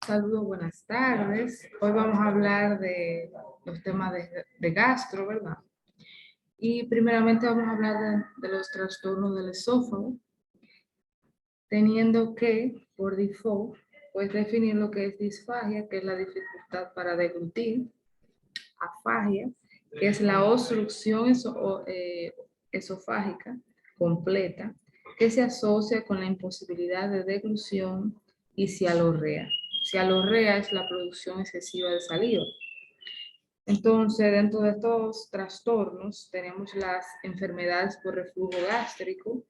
Saludos, buenas tardes. Hoy vamos a hablar de los temas de gastro, ¿verdad? Y primeramente vamos a hablar de los trastornos del esófago, teniendo que, por default, pues definir lo que es disfagia, que es la dificultad para deglutir, afagia, que es la obstrucción esofágica completa, que se asocia con la imposibilidad de deglución, y cialorrea. Cialorrea es la producción excesiva de saliva. Entonces, dentro de estos trastornos tenemos las enfermedades por reflujo gástrico.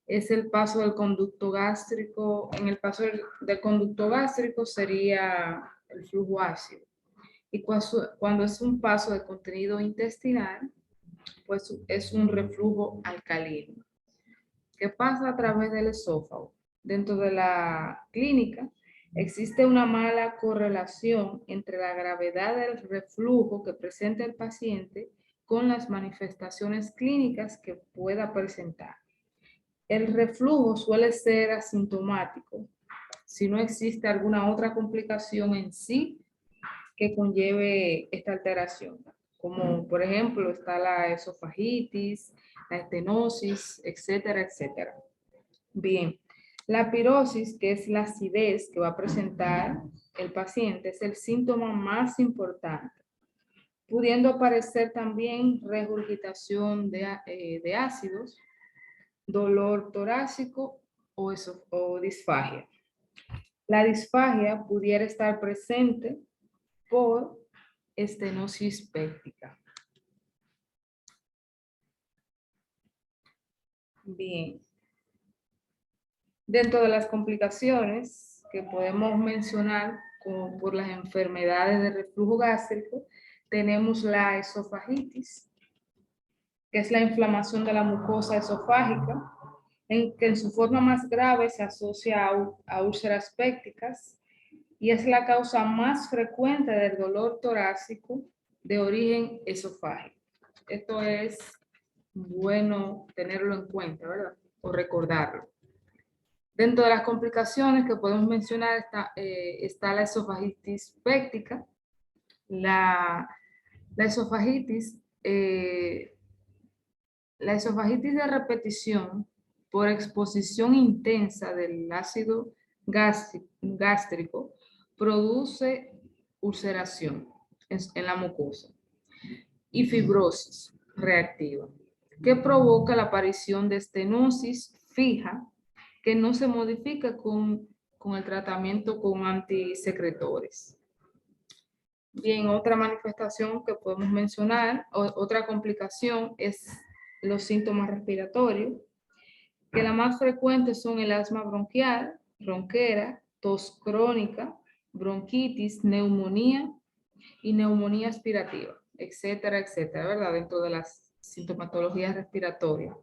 Es el paso del conducto gástrico. En el paso del conducto gástrico sería el flujo ácido. Y cuando es un paso de contenido intestinal, pues es un reflujo alcalino. ¿Qué pasa a través del esófago? Dentro de la clínica, existe una mala correlación entre la gravedad del reflujo que presenta el paciente con las manifestaciones clínicas que pueda presentar. El reflujo suele ser asintomático si no existe alguna otra complicación en sí que conlleve esta alteración, como por ejemplo está la esofagitis, la estenosis, etcétera, etcétera. Bien, la pirosis, que es la acidez que va a presentar el paciente, es el síntoma más importante, pudiendo aparecer también regurgitación de ácidos, dolor torácico o disfagia. La disfagia pudiera estar presente por estenosis péptica. Bien. Dentro de las complicaciones que podemos mencionar como por las enfermedades de reflujo gástrico, tenemos la esofagitis, que es la inflamación de la mucosa esofágica, que en su forma más grave se asocia a úlceras pépticas y es la causa más frecuente del dolor torácico de origen esofágico. Esto es bueno tenerlo en cuenta, ¿verdad? O recordarlo. Dentro de las complicaciones que podemos mencionar está la esofagitis péptica. La esofagitis, la esofagitis de repetición por exposición intensa del ácido gástrico produce ulceración en la mucosa y fibrosis reactiva, que provoca la aparición de estenosis fija que no se modifica con el tratamiento con antisecretores. Bien, otra manifestación que podemos mencionar, otra complicación es los síntomas respiratorios, que la más frecuentes son el asma bronquial, ronquera, tos crónica, bronquitis, neumonía y neumonía aspirativa, etcétera, etcétera, ¿verdad? Dentro de las sintomatologías respiratorias.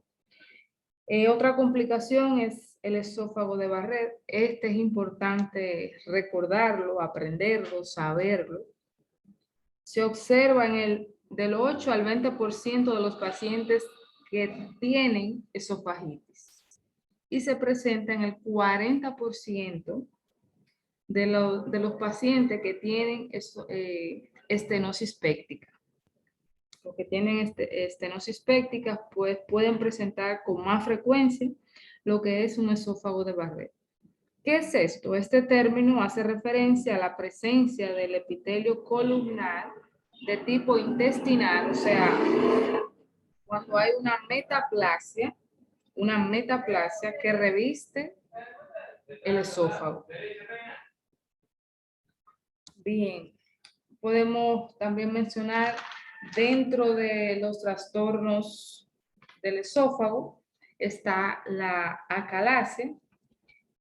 Otra complicación es el esófago de Barrett. Este es importante recordarlo, aprenderlo, saberlo. Se observa del 8 al 20% de los pacientes que tienen esofagitis y se presenta en el 40% de los pacientes que tienen estenosis péptica. Los que tienen estenosis péptica pues pueden presentar con más frecuencia lo que es un esófago de Barrett. ¿Qué es esto? Este término hace referencia a la presencia del epitelio columnar de tipo intestinal, o sea, cuando hay una metaplasia que reviste el esófago. Bien, podemos también mencionar dentro de los trastornos del esófago está la acalasia,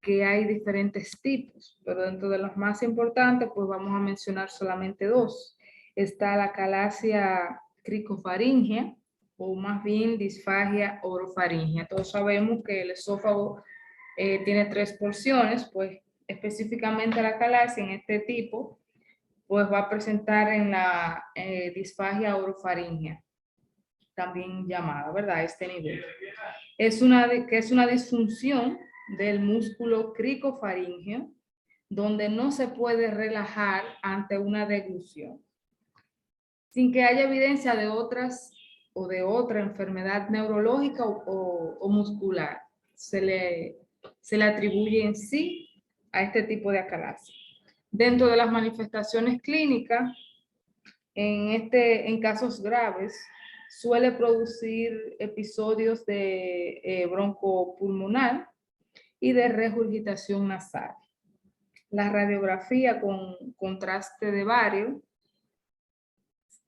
que hay diferentes tipos, pero dentro de los más importantes, pues vamos a mencionar solamente dos. Está la acalasia cricofaringea, o más bien disfagia orofaringea. Todos sabemos que el esófago tiene 3 porciones, pues específicamente la acalasia en este tipo, pues va a presentar en la disfagia orofaringea, también llamada, ¿verdad? A este nivel. Que es una disfunción del músculo cricofaríngeo, donde no se puede relajar ante una deglución, sin que haya evidencia de otras o de otra enfermedad neurológica o muscular. Se le atribuye en sí a este tipo de acalasia. Dentro de las manifestaciones clínicas, en casos graves, suele producir episodios de broncopulmonar y de regurgitación nasal. La radiografía con contraste de bario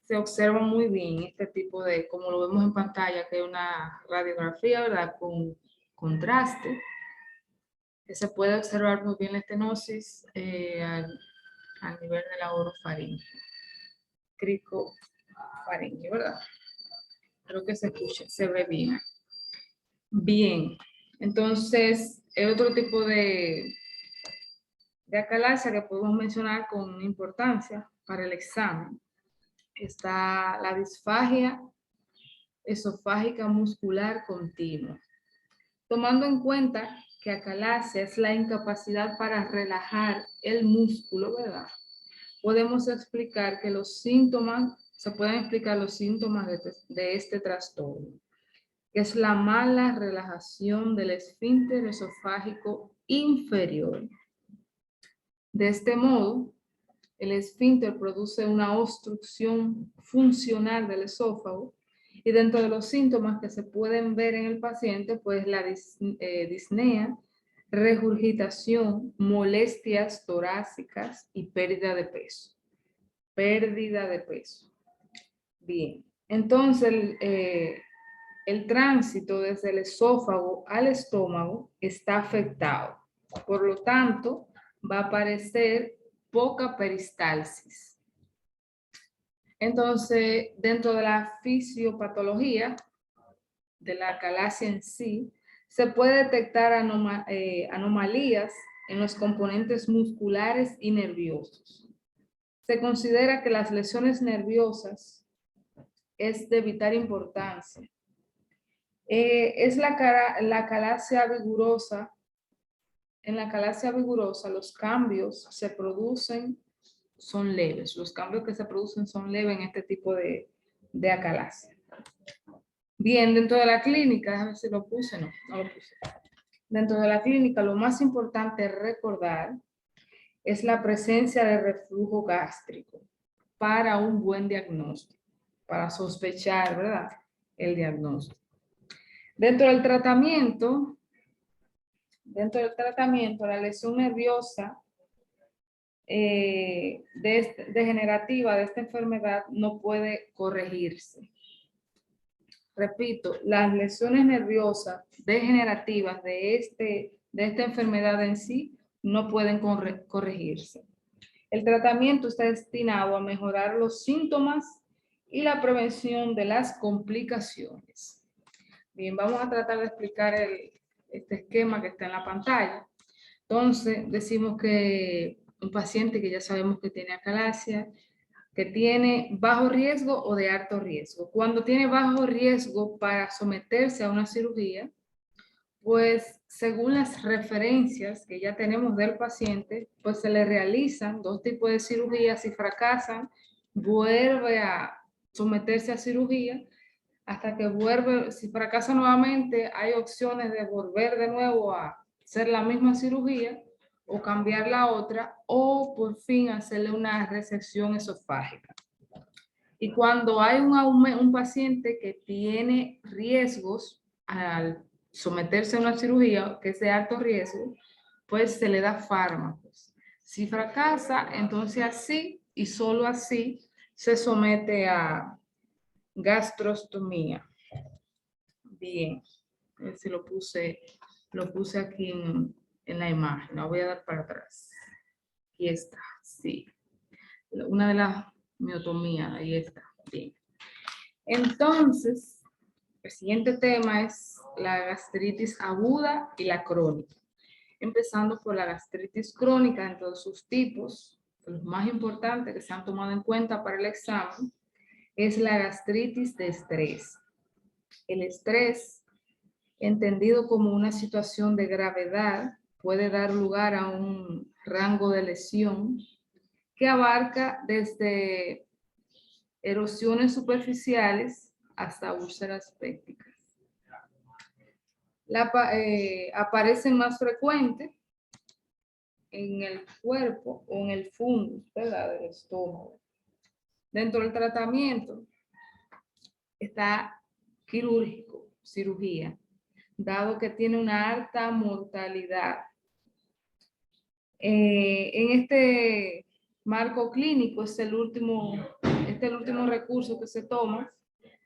se observa muy bien este tipo de, como lo vemos en pantalla, que es una radiografía, ¿verdad? Con contraste, que se puede observar muy bien la estenosis al nivel de la orofaringe, cricofaringe, ¿verdad? Creo que se escucha, se ve bien. Bien, entonces, otro tipo de acalasia que podemos mencionar con importancia para el examen está la disfagia esofágica muscular continua. Tomando en cuenta que acalasia es la incapacidad para relajar el músculo, ¿verdad? Podemos explicar que se pueden explicar los síntomas de este trastorno, que es la mala relajación del esfínter esofágico inferior. De este modo, el esfínter produce una obstrucción funcional del esófago y dentro de los síntomas que se pueden ver en el paciente, pues la disnea, regurgitación, molestias torácicas y pérdida de peso. Pérdida de peso. Bien, entonces el tránsito desde el esófago al estómago está afectado. Por lo tanto, va a aparecer poca peristalsis. Entonces, dentro de la fisiopatología de la acalasia en sí, se puede detectar anomalías en los componentes musculares y nerviosos. Se considera que las lesiones nerviosas es de vital importancia. Es la acalasia vigorosa. En la acalasia vigorosa los cambios se producen, son leves. Los cambios que se producen son leves en este tipo de acalasia. Bien, dentro de la clínica, a ver si lo puse, no lo puse. Dentro de la clínica lo más importante recordar es la presencia de reflujo gástrico para un buen diagnóstico, para sospechar, ¿verdad?, el diagnóstico. Dentro del tratamiento, la lesión nerviosa degenerativa de esta enfermedad no puede corregirse. Repito, las lesiones nerviosas degenerativas de esta enfermedad en sí no pueden corregirse. El tratamiento está destinado a mejorar los síntomas y la prevención de las complicaciones. Bien, vamos a tratar de explicar este esquema que está en la pantalla. Entonces, decimos que un paciente que ya sabemos que tiene acalasia, que tiene bajo riesgo o de alto riesgo. Cuando tiene bajo riesgo para someterse a una cirugía, pues según las referencias que ya tenemos del paciente, pues se le realizan 2 tipos de cirugías. Si fracasan, vuelve a someterse a cirugía hasta que vuelve. Si fracasa nuevamente, hay opciones de volver de nuevo a hacer la misma cirugía o cambiar la otra, o por fin hacerle una resección esofágica. Y cuando hay un paciente que tiene riesgos al someterse a una cirugía, que es de alto riesgo, pues se le da fármacos. Si fracasa, entonces así y solo así se somete a gastrostomía. Bien, si lo puse aquí en la imagen. La voy a dar para atrás. Aquí está, sí. Una de las miotomías, ahí está. Bien. Entonces, el siguiente tema es la gastritis aguda y la crónica. Empezando por la gastritis crónica en todos sus tipos, los más importantes que se han tomado en cuenta para el examen es la gastritis de estrés. El estrés, entendido como una situación de gravedad, puede dar lugar a un rango de lesión, que abarca desde erosiones superficiales hasta úlceras pépticas. Aparecen más frecuentes en el cuerpo o en el fundus, ¿verdad?, del estómago. Dentro del tratamiento está quirúrgico, cirugía, dado que tiene una alta mortalidad. En este marco clínico es el último recurso que se toma,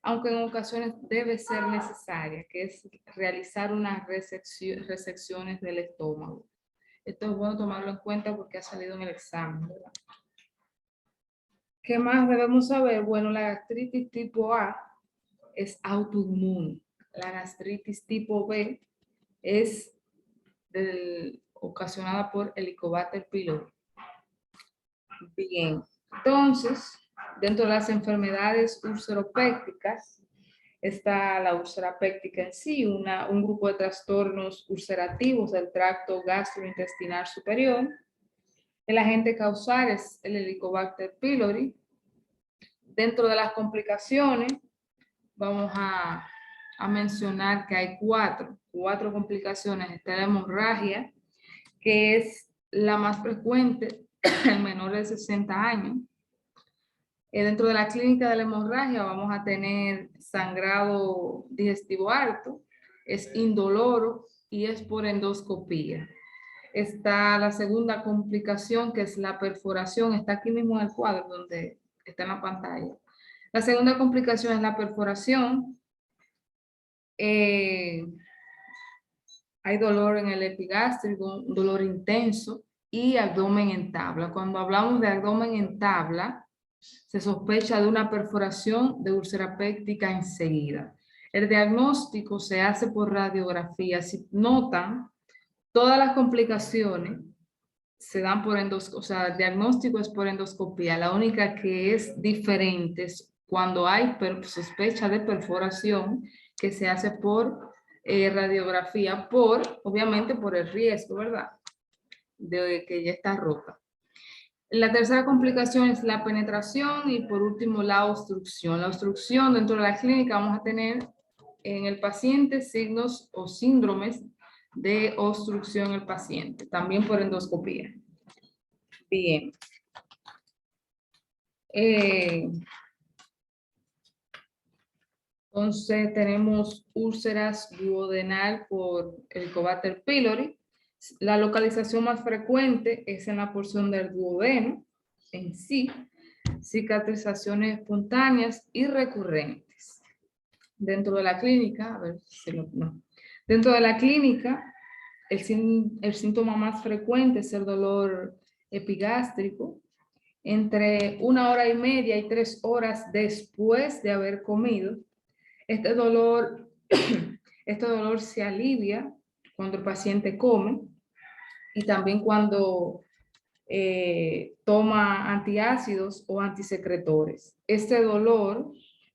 aunque en ocasiones debe ser necesaria, que es realizar unas resecciones del estómago. Esto es bueno tomarlo en cuenta porque ha salido en el examen, ¿verdad? ¿Qué más debemos saber? Bueno, la gastritis tipo A es autoinmune. La gastritis tipo B es ocasionada por Helicobacter pylori. Bien, entonces, dentro de las enfermedades ulceropécticas está la úlcera péptica en sí, un grupo de trastornos ulcerativos del tracto gastrointestinal superior. El agente causal es el Helicobacter pylori. Dentro de las complicaciones, vamos a mencionar que hay cuatro complicaciones. Está la hemorragia, que es la más frecuente en menores de 60 años. Dentro de la clínica de la hemorragia vamos a tener sangrado digestivo alto, es indoloro y es por endoscopía. Está la segunda complicación, que es la perforación, está aquí mismo en el cuadro donde está en la pantalla. La segunda complicación es la perforación. Hay dolor en el epigástrico, un dolor intenso y abdomen en tabla. Cuando hablamos de abdomen en tabla, se sospecha de una perforación de úlcera péptica enseguida. El diagnóstico se hace por radiografía. Si notan, todas las complicaciones se dan por endoscopía, o sea, el diagnóstico es por endoscopía. La única que es diferente es cuando hay sospecha de perforación, que se hace por radiografía, obviamente por el riesgo, ¿verdad?, de que ya está rota. La tercera complicación es la penetración y por último la obstrucción. La obstrucción dentro de la clínica vamos a tener en el paciente signos o síndromes de obstrucción en el paciente, también por endoscopía. Bien. Entonces tenemos úlceras duodenal por Helicobacter pylori. La localización más frecuente es en la porción del duodeno en sí, cicatrizaciones espontáneas y recurrentes. Dentro de la clínica, a ver si no. Dentro de la clínica, el síntoma más frecuente es el dolor epigástrico, entre 1 hora y media y 3 horas después de haber comido. Este dolor se alivia cuando el paciente come y también cuando toma antiácidos o antisecretores. Este dolor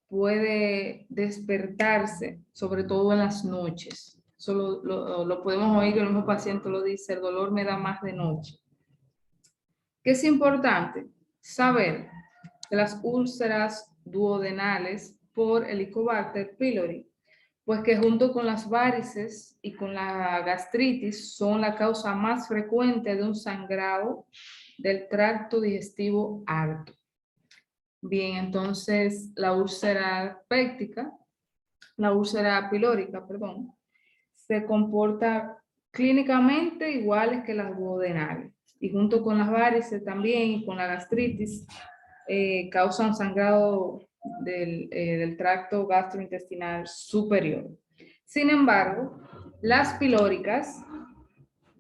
puede despertarse, sobre todo en las noches. Eso lo podemos oír, que el mismo paciente lo dice: el dolor me da más de noche. ¿Qué es importante? Saber que las úlceras duodenales por Helicobacter pylori, pues que junto con las varices y con la gastritis son la causa más frecuente de un sangrado del tracto digestivo alto. Bien, entonces la úlcera péptica, la úlcera pilórica, perdón, se comporta clínicamente iguales que las duodenales y junto con las varices también y con la gastritis causan sangrado del tracto gastrointestinal superior. Sin embargo, las pilóricas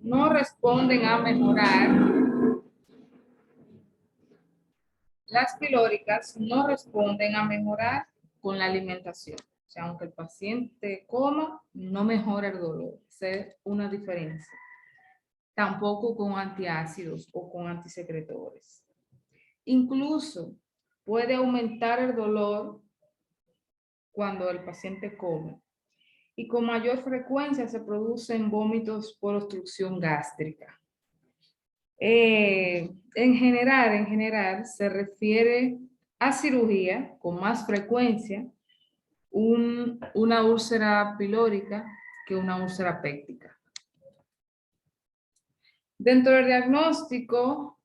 no responden a mejorar. Las pilóricas no responden a mejorar con la alimentación. O sea, aunque el paciente coma, no mejora el dolor. Esa es una diferencia. Tampoco con antiácidos o con antisecretores. Incluso puede aumentar el dolor cuando el paciente come. Y con mayor frecuencia se producen vómitos por obstrucción gástrica. En general, se refiere a cirugía con más frecuencia una úlcera pilórica que una úlcera péptica. Dentro del diagnóstico,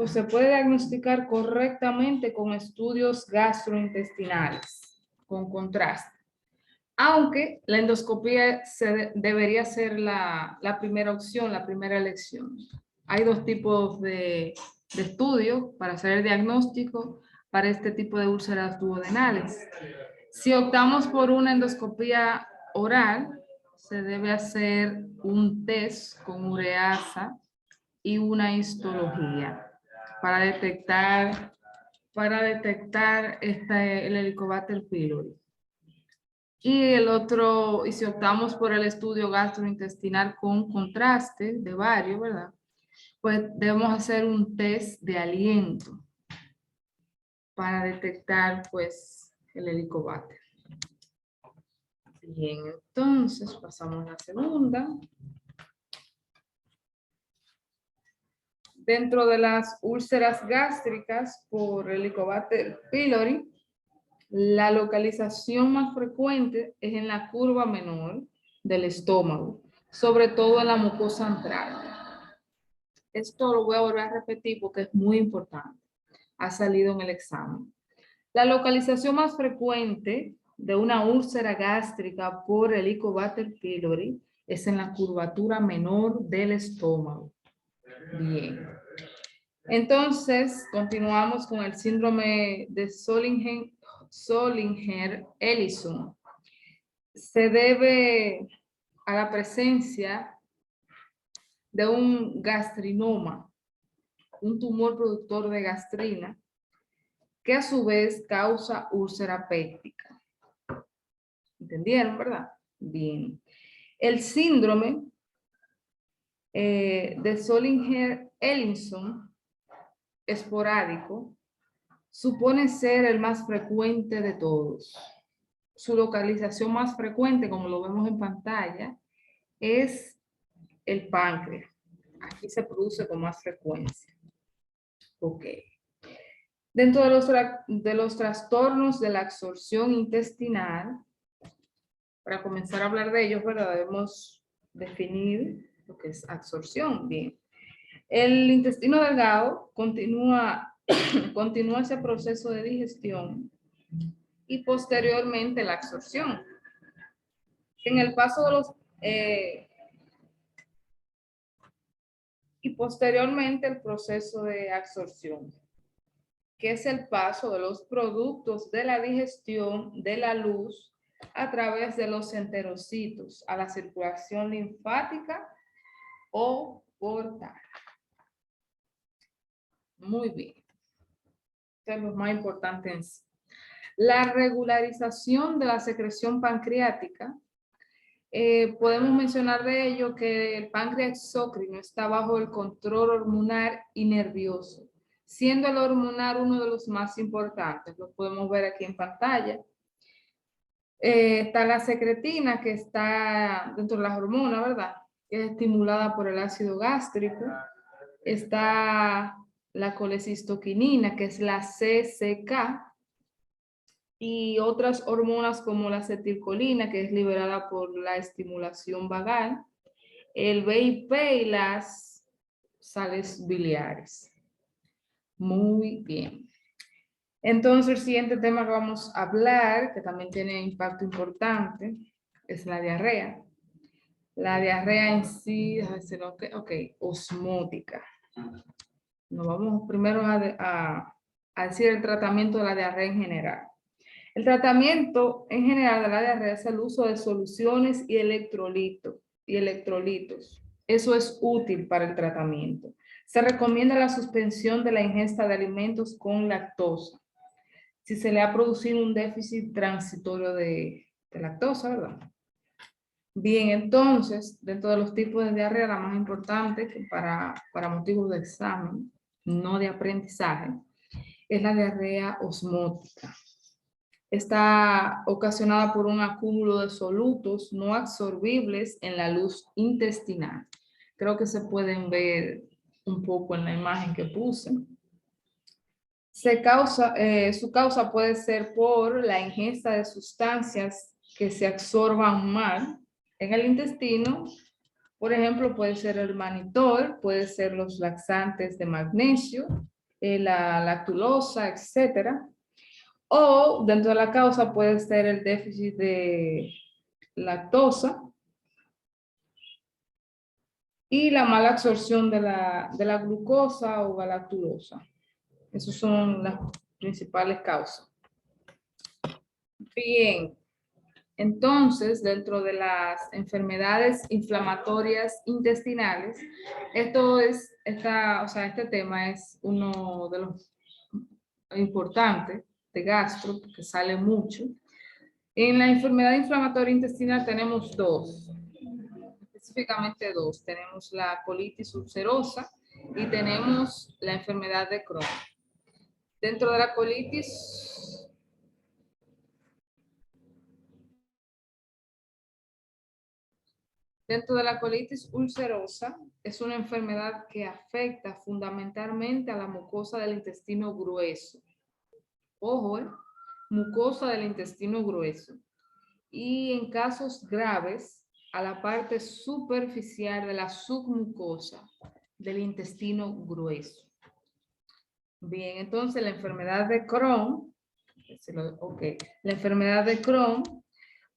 se puede diagnosticar correctamente con estudios gastrointestinales, con contraste. Aunque la endoscopía debería ser la primera opción, la primera elección. Hay dos tipos de estudios para hacer el diagnóstico para este tipo de úlceras duodenales. Si optamos por una endoscopía oral, se debe hacer un test con ureasa y una histología para detectar el Helicobacter pylori. Y si optamos por el estudio gastrointestinal con contraste de varios, ¿verdad? Pues debemos hacer un test de aliento para detectar, pues, el Helicobacter. Bien, entonces pasamos a la segunda. Dentro de las úlceras gástricas por Helicobacter pylori, la localización más frecuente es en la curva menor del estómago, sobre todo en la mucosa antral. Esto lo voy a volver a repetir porque es muy importante. Ha salido en el examen. La localización más frecuente de una úlcera gástrica por Helicobacter pylori es en la curvatura menor del estómago. Bien. Entonces, continuamos con el síndrome de Zollinger-Ellison. Se debe a la presencia de un gastrinoma, un tumor productor de gastrina, que a su vez causa úlcera péptica. ¿Entendieron, verdad? Bien. El síndrome de Zollinger-Ellison esporádico supone ser el más frecuente de todos. Su localización más frecuente, como lo vemos en pantalla, es el páncreas. Aquí se produce con más frecuencia. Ok. Dentro de los trastornos de la absorción intestinal, para comenzar a hablar de ellos, ¿verdad? Debemos definir lo que es absorción. Bien. El intestino delgado continúa ese proceso de digestión y posteriormente la absorción. En el paso de los y posteriormente el proceso de absorción, que es el paso de los productos de la digestión de la luz a través de los enterocitos a la circulación linfática o portal. Muy bien. Esto es lo más importante en sí. La regularización de la secreción pancreática. Podemos mencionar de ello que el páncreas exócrino está bajo el control hormonal y nervioso, siendo el hormonal uno de los más importantes. Lo podemos ver aquí en pantalla. Está la secretina, que está dentro de las hormonas, ¿verdad? Que es estimulada por el ácido gástrico. Está la colecistoquinina, que es la CCK, y otras hormonas como la acetilcolina, que es liberada por la estimulación vagal, el BIP y las sales biliares. Muy bien. Entonces, el siguiente tema que vamos a hablar, que también tiene impacto importante, es la diarrea. La diarrea en sí, osmótica. Nos vamos primero a decir el tratamiento de la diarrea en general. El tratamiento en general de la diarrea es el uso de soluciones y electrolitos. Eso es útil para el tratamiento. Se recomienda la suspensión de la ingesta de alimentos con lactosa, si se le ha producido un déficit transitorio de lactosa, ¿verdad? Bien, entonces, dentro de los tipos de diarrea, la más importante que para motivos de examen, no de aprendizaje, es la diarrea osmótica. Está ocasionada por un acúmulo de solutos no absorbibles en la luz intestinal. Creo que se pueden ver un poco en la imagen que puse. Su causa puede ser por la ingesta de sustancias que se absorban mal en el intestino. Por ejemplo, puede ser el manitol, puede ser los laxantes de magnesio, la lactulosa, etcétera. O dentro de la causa puede ser el déficit de lactosa y la mala absorción de la glucosa o galactulosa. Esas son las principales causas. Bien, entonces dentro de las enfermedades inflamatorias intestinales, este tema es uno de los importantes de gastro, porque sale mucho. En la enfermedad inflamatoria intestinal tenemos dos, específicamente dos. Tenemos la colitis ulcerosa y tenemos la enfermedad de Crohn. Dentro de la colitis ulcerosa es una enfermedad que afecta fundamentalmente a la mucosa del intestino grueso. Ojo, mucosa del intestino grueso. Y en casos graves, a la parte superficial de la submucosa del intestino grueso. Bien, entonces la enfermedad de Crohn, la enfermedad de Crohn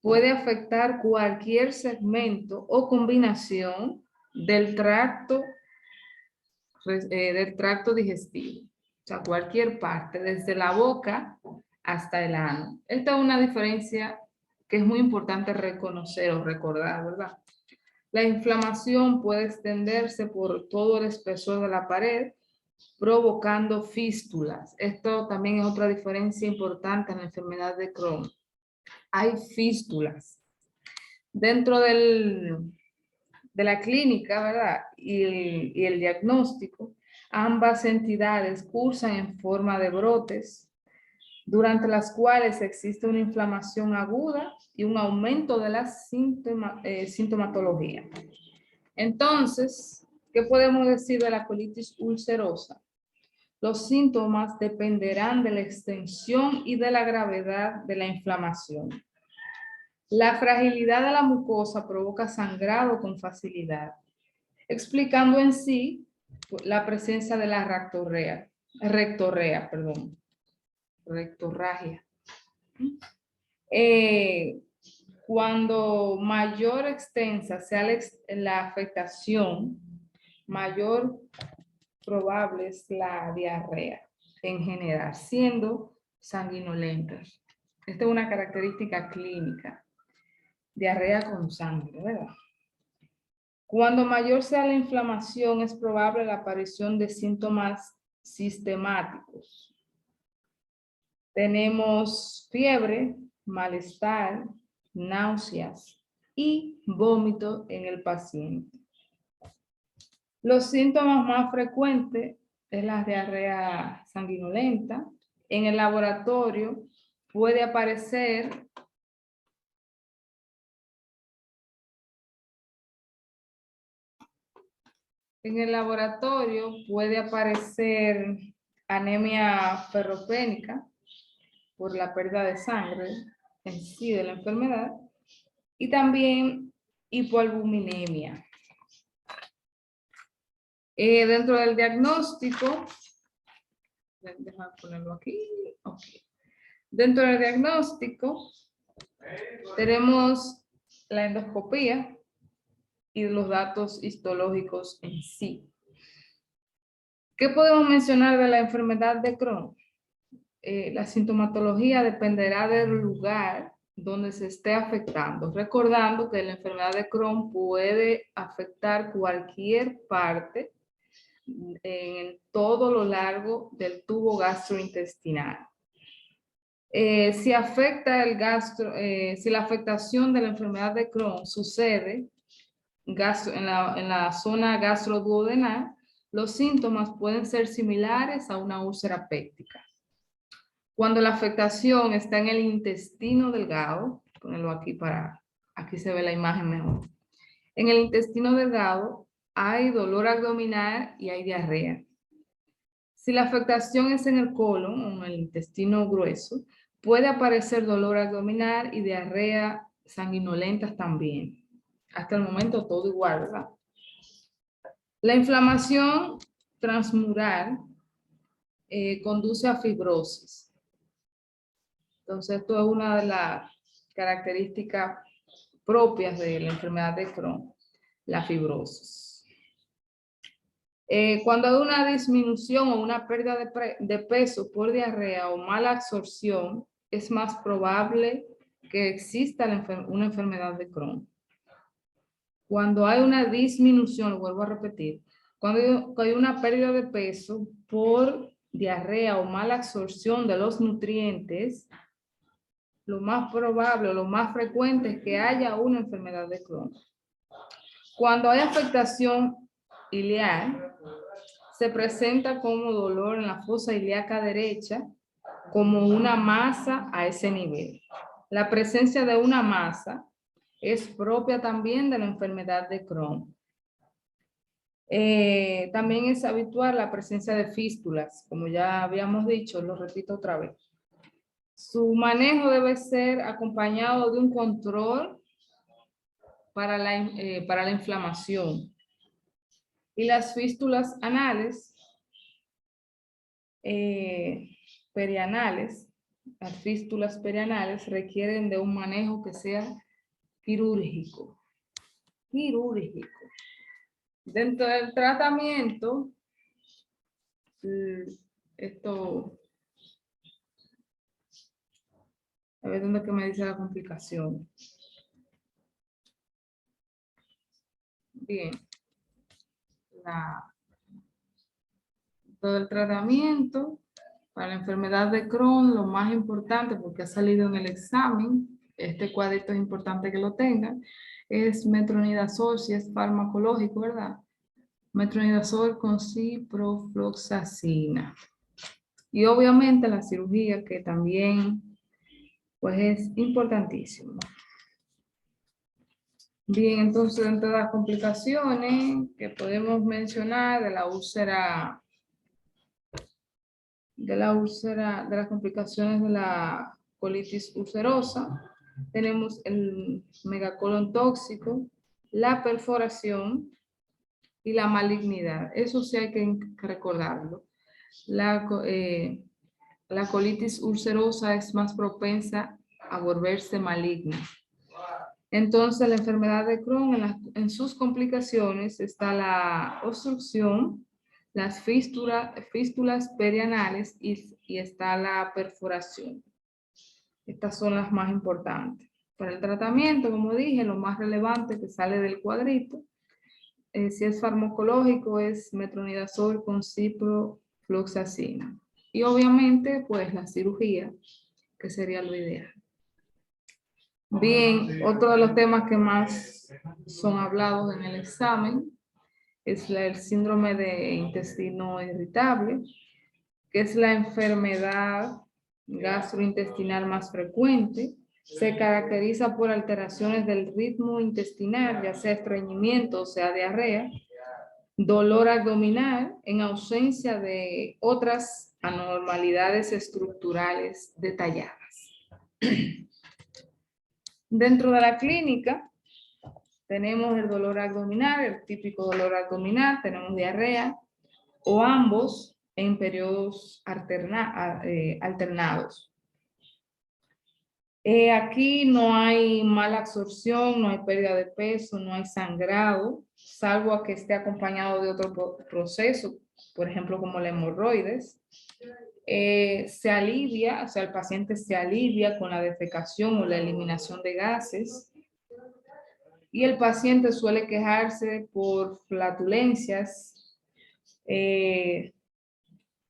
puede afectar cualquier segmento o combinación del tracto digestivo. O sea, cualquier parte, desde la boca hasta el ano. Esta es una diferencia que es muy importante reconocer o recordar, ¿verdad? La inflamación puede extenderse por todo el espesor de la pared, provocando fístulas. Esto también es otra diferencia importante en la enfermedad de Crohn. Hay fístulas. Dentro de la clínica, ¿verdad? Y el diagnóstico, ambas entidades cursan en forma de brotes, durante las cuales existe una inflamación aguda y un aumento de la sintomatología. Entonces, ¿qué podemos decir de la colitis ulcerosa? Los síntomas dependerán de la extensión y de la gravedad de la inflamación. La fragilidad de la mucosa provoca sangrado con facilidad, explicando en sí la presencia de la rectorragia. Cuando mayor extensa sea la afectación, mayor probable es la diarrea en general, siendo sanguinolentas. Esta es una característica clínica. Diarrea con sangre, ¿verdad? Cuando mayor sea la inflamación, es probable la aparición de síntomas sistemáticos. Tenemos fiebre, malestar, náuseas y vómito en el paciente. Los síntomas más frecuentes es la diarrea sanguinolenta. En el laboratorio puede aparecer anemia ferropénica por la pérdida de sangre en sí de la enfermedad y también hipoalbuminemia. Dentro del diagnóstico, déjame ponerlo aquí. Okay. Dentro del diagnóstico tenemos la endoscopía y los datos histológicos en sí. ¿Qué podemos mencionar de la enfermedad de Crohn? La sintomatología dependerá del lugar donde se esté afectando, recordando que la enfermedad de Crohn puede afectar cualquier parte en todo lo largo del tubo gastrointestinal. Si la afectación de la enfermedad de Crohn sucede en la zona gastroduodenal, los síntomas pueden ser similares a una úlcera péptica. Cuando la afectación está en el intestino delgado, ponerlo aquí aquí se ve la imagen mejor. En el intestino delgado hay dolor abdominal y hay diarrea. Si la afectación es en el colon o en el intestino grueso, puede aparecer dolor abdominal y diarrea sanguinolentas también. Hasta el momento todo igual, ¿verdad? La inflamación transmural conduce a fibrosis. Entonces, esto es una de las características propias de la enfermedad de Crohn, la fibrosis. Cuando hay una disminución o una pérdida de peso por diarrea o mala absorción, es más probable que exista una enfermedad de Crohn. Cuando hay una disminución, lo vuelvo a repetir, cuando hay una pérdida de peso por diarrea o mala absorción de los nutrientes, lo más probable o lo más frecuente es que haya una enfermedad de Crohn. Cuando hay afectación iliar, se presenta como dolor en la fosa ilíaca derecha, como una masa a ese nivel. La presencia de una masa es propia también de la enfermedad de Crohn. También es habitual la presencia de fístulas, como ya habíamos dicho, lo repito otra vez. Su manejo debe ser acompañado de un control para la inflamación. Y las fístulas anales, perianales, las fístulas perianales requieren de un manejo que sea quirúrgico. Dentro del tratamiento, a ver dónde que me dice la complicación. Bien. Todo el tratamiento para la enfermedad de Crohn, lo más importante, porque ha salido en el examen, este cuadrito es importante que lo tengan, es metronidazol, si es farmacológico, ¿verdad? Metronidazol con ciprofloxacina. Y obviamente la cirugía, que también pues es importantísimo. Bien, entonces dentro de las complicaciones que podemos mencionar de la úlcera, de las complicaciones de la colitis ulcerosa, tenemos el megacolon tóxico, la perforación y la malignidad. Eso sí hay que recordarlo. La colitis ulcerosa es más propensa a volverse maligna. Entonces, la enfermedad de Crohn, en sus complicaciones está la obstrucción, las fístulas perianales y está la perforación. Estas son las más importantes. Para el tratamiento, como dije, lo más relevante que sale del cuadrito, si es farmacológico, es metronidazol con ciprofloxacina. Y obviamente, pues la cirugía, que sería lo ideal. Bien, otro de los temas que más son hablados en el examen es el síndrome de intestino irritable, que es la enfermedad gastrointestinal más frecuente. Se caracteriza por alteraciones del ritmo intestinal, ya sea estreñimiento o sea diarrea, dolor abdominal en ausencia de otras anormalidades estructurales detalladas. Dentro de la clínica tenemos el dolor abdominal, el típico dolor abdominal, tenemos diarrea o ambos en periodos alternados. Aquí no hay mala absorción, no hay pérdida de peso, no hay sangrado, salvo a que esté acompañado de otro proceso, por ejemplo como la hemorroides. Se alivia, o sea, el paciente se alivia con la defecación o la eliminación de gases. Y el paciente suele quejarse por flatulencias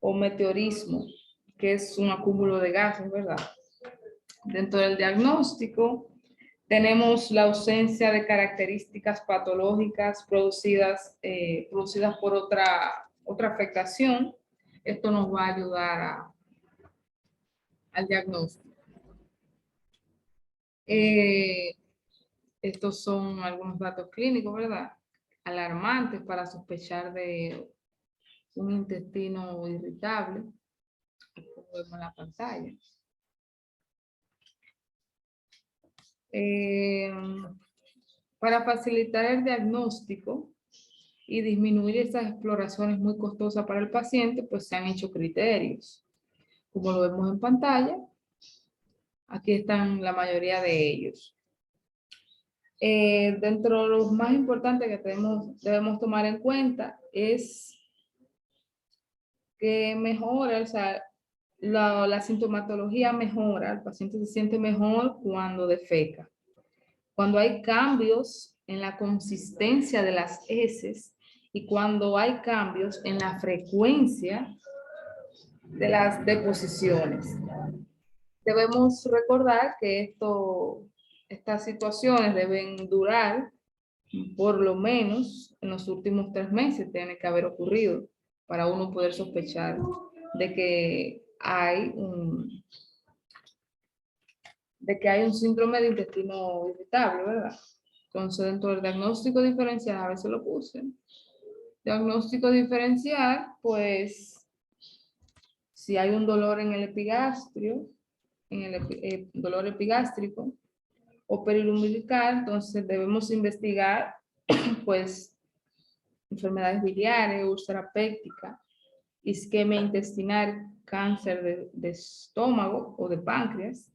o meteorismo, que es un acúmulo de gases, ¿verdad? Dentro del diagnóstico tenemos la ausencia de características patológicas producidas por otra afectación. Esto nos va a ayudar al diagnóstico. Estos son algunos datos clínicos, ¿verdad? Alarmantes para sospechar de un intestino irritable, como vemos en la pantalla. Para facilitar el diagnóstico y disminuir esas exploraciones muy costosas para el paciente, pues se han hecho criterios. Como lo vemos en pantalla, aquí están la mayoría de ellos. Dentro de los más importantes que debemos tomar en cuenta es que mejora, o sea, la sintomatología mejora, el paciente se siente mejor cuando defeca. Cuando hay cambios en la consistencia de las heces y cuando hay cambios en la frecuencia de las deposiciones. Debemos recordar que estas situaciones deben durar por lo menos en los últimos 3 meses, tiene que haber ocurrido para uno poder sospechar de que hay un síndrome de intestino irritable, ¿verdad? Entonces, dentro del diagnóstico diferencial, a veces lo puse. Diagnóstico diferencial, pues, si hay un dolor en el epigastrio, dolor epigástrico o perilumbilical, entonces debemos investigar, pues, enfermedades biliares, úlcera péptica, isquemia intestinal, cáncer de estómago o de páncreas.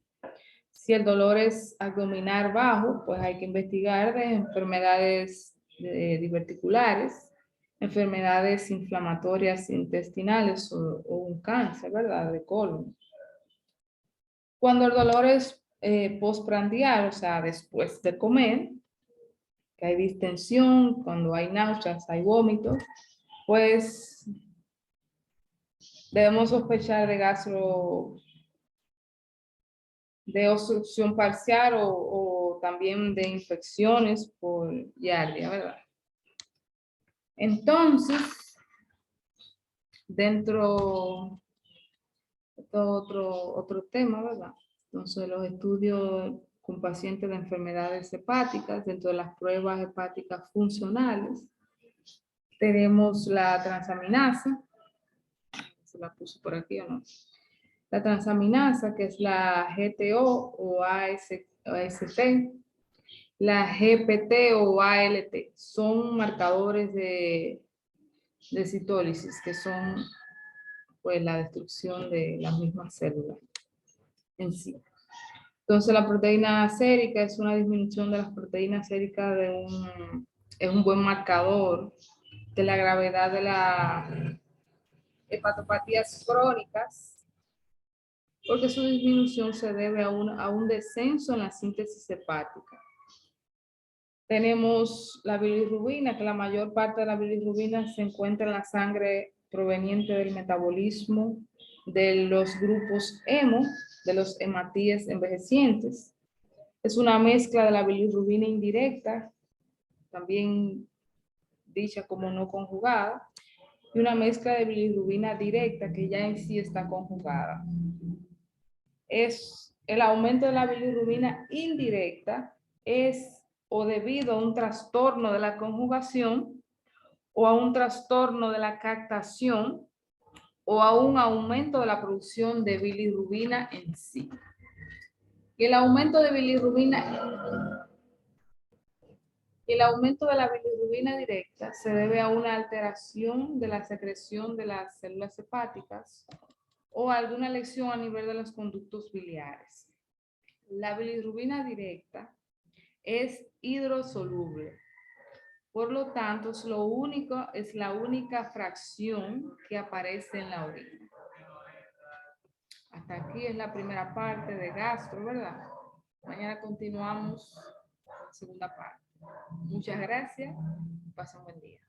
Si el dolor es abdominal bajo, pues hay que investigar de enfermedades diverticulares, enfermedades inflamatorias intestinales o un cáncer, ¿verdad? De colon. Cuando el dolor es postprandial, o sea, después de comer, que hay distensión, cuando hay náuseas, hay vómitos, pues debemos sospechar de obstrucción parcial o también de infecciones por giardia, ¿verdad? Entonces, dentro de otro tema, ¿verdad? Entonces, los estudios con pacientes de enfermedades hepáticas, dentro de las pruebas hepáticas funcionales, tenemos la transaminasa, se la puse por aquí o no. La transaminasa, que es la GTO o AST, la GPT o ALT, son marcadores de citólisis, que son pues la destrucción de las mismas células en sí. Entonces la proteína sérica es una disminución de las proteínas séricas es un buen marcador de la gravedad de las hepatopatías crónicas, porque su disminución se debe a un descenso en la síntesis hepática. Tenemos la bilirrubina, que la mayor parte de la bilirrubina se encuentra en la sangre proveniente del metabolismo de los grupos hemo, de los hematíes envejecientes. Es una mezcla de la bilirrubina indirecta, también dicha como no conjugada, y una mezcla de bilirrubina directa que ya en sí está conjugada. El aumento de la bilirrubina indirecta es o debido a un trastorno de la conjugación o a un trastorno de la captación o a un aumento de la producción de bilirrubina en sí. Y el aumento de la bilirrubina directa se debe a una alteración de la secreción de las células hepáticas o alguna lesión a nivel de los conductos biliares. La bilirrubina directa es hidrosoluble. Por lo tanto, es la única fracción que aparece en la orina. Hasta aquí es la primera parte de gastro, ¿verdad? Mañana continuamos con la segunda parte. Muchas gracias. Pasen un buen día.